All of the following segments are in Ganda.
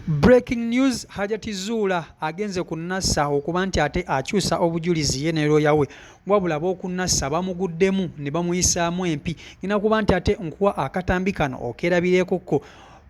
Breaking news, Hajat Zula agenze ku Nasser okuba nti ate akyusa obujulizi ye ne looya we wabula b'oku Nasser bamuguddemu ne bamuyisaamu empi ngina kuba nti ate nkuwa akatambi kano okeerabireekokko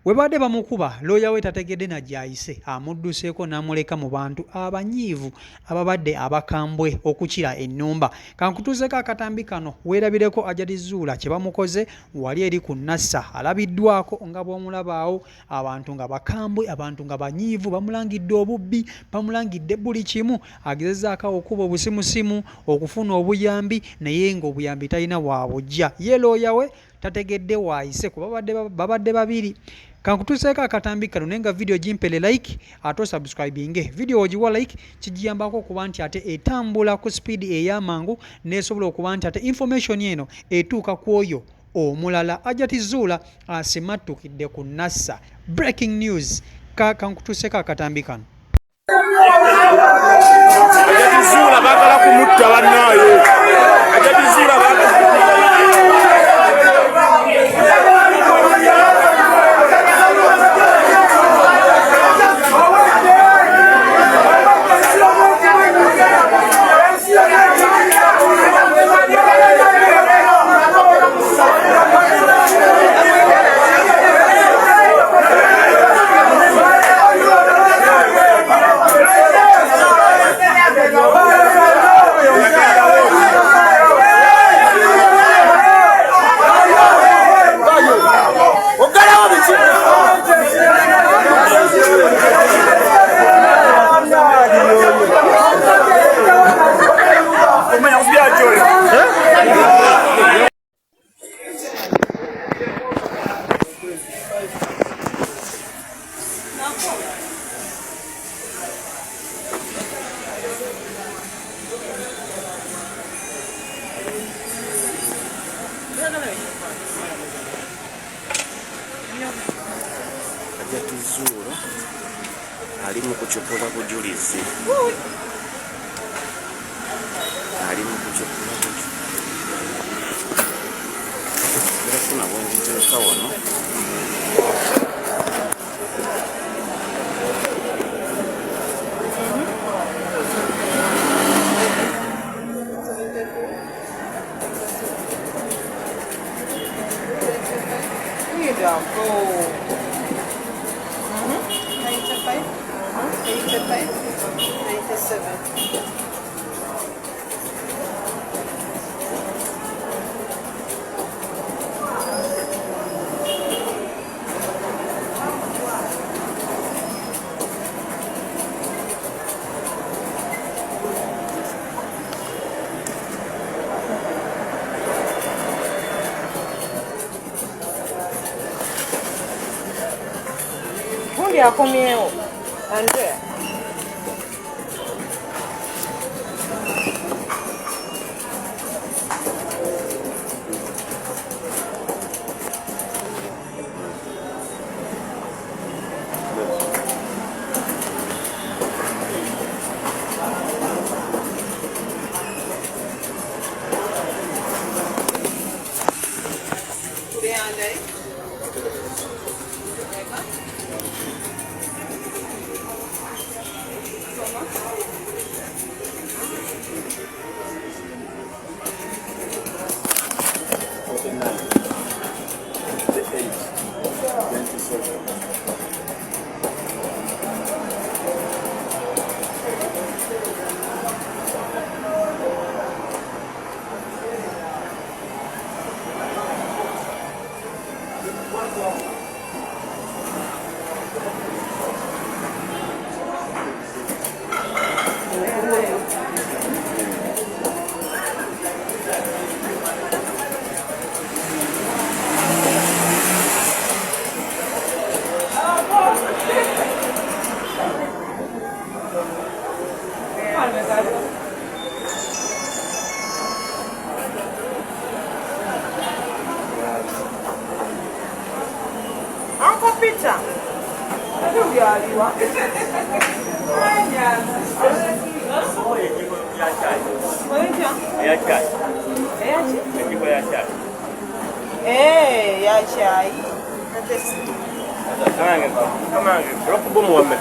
we badde bamukuba looya we tategedde na gy'ayise amudduseeko n'amuleka mu bantu abanyiivu ababadde abakambwe okukira ennumba kankutuuseeko akatambi kano weerabireko Hajat Zula kye bamukoze wali eri ku Nasser alabiddwako nga bw'omulabaawo abantu nga bakambwe abantu nga banyiivu bamulangidde obubbi bamulangidde buli kimu agezezaako okuba obusimusimu okufuna obuyambi naye ng'obuyambi talina bwabujja ye looya we tategedde waayise kuba babadde babiri kankutuuseeko akatambi kano naye nga video gimpele like ate osubscribinge video ogiwa like kigiyambako okuba nti ate etambula ku speed ey'amangu nesobola okuba nti ate information eno etuuka ku oyo omulala. Hajat Zula asimattukidde ku Nasser. Breaking news kankutuuseeko akatambi kano. Hajat Zula baagala kumutta bannaaye. Hajat Zula Zula ali mu kucupula bujulizi. Ali mu kucupula bujulizi. Ndafuna bwengiteeka wano. Akomyewo Andrea pizza. Aduh ya liwa. Ya chai. Come on, drop the boom on me.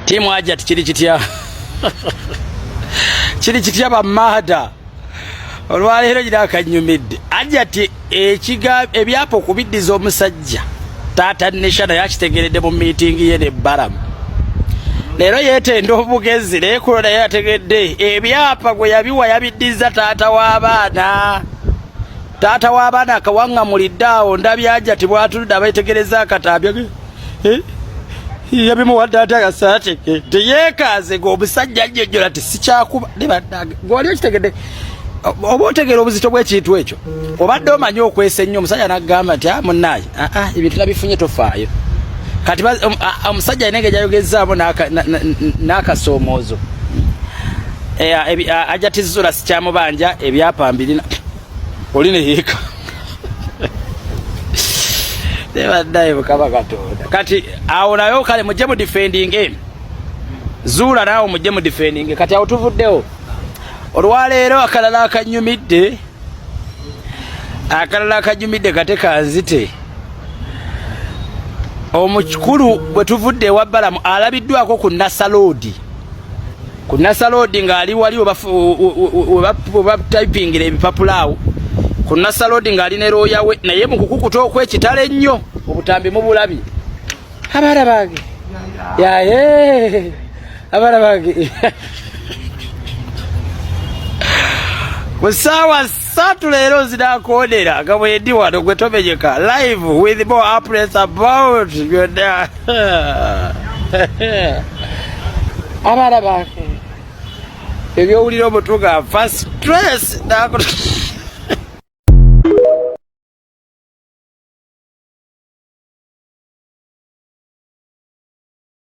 Timu Hajat kiri kitya kiri kitya bamada olwaleero gira akanyumidde Hajat ebyapa okubiddiza omusajja taata Neshana yakitegeredde mu meeting ye ne Balamu leero yeetenda obugezi leekulo naye yategedde ebyapa gwe yabiwa yabiddiza taata w'abaana akawaŋŋamulidde awo ndabye Hajat bw'atuludde abeetegereza akatabya yabimuwadde ate agasaateke teyeekaaze ng'omusajja ajjojjola ti sikyakuba gwali okitegedde oba otegeera obuzito bw'ekintu ekyo obadde omanyi okwesa ennyo omusajja n'agamba nti munnaaye ebintu nabifunye tofaayo kati omusajja alina engeri gyayogezaamu n'akasoomoozo Hajat Zula sikyamubanja ebyapa mbirina oli ne yeeka nebaddaye Mukama Katonda kati awo nayo kale mujje mu defending Zula naawe mujje mu defending kati awo tuvuddewo olwaleero akalala akanyumidde kate kanzite omukulu bwe tuvudde ewa Balamu alabiddwako ku Nasser Road ng'ali wali webatypingira ebipapula awo ku Nasser Road ng'ali ne looya we naye mu kukukuta okw'ekitalo ennyo obutambi mubulabi abaana bange yaye abaana bange ku ssaawa 3 leero zinakoonera nga bwendi wano gwe tomenyeka live with more updates about byonna abaana bange ebyowulira omutu nga fa stress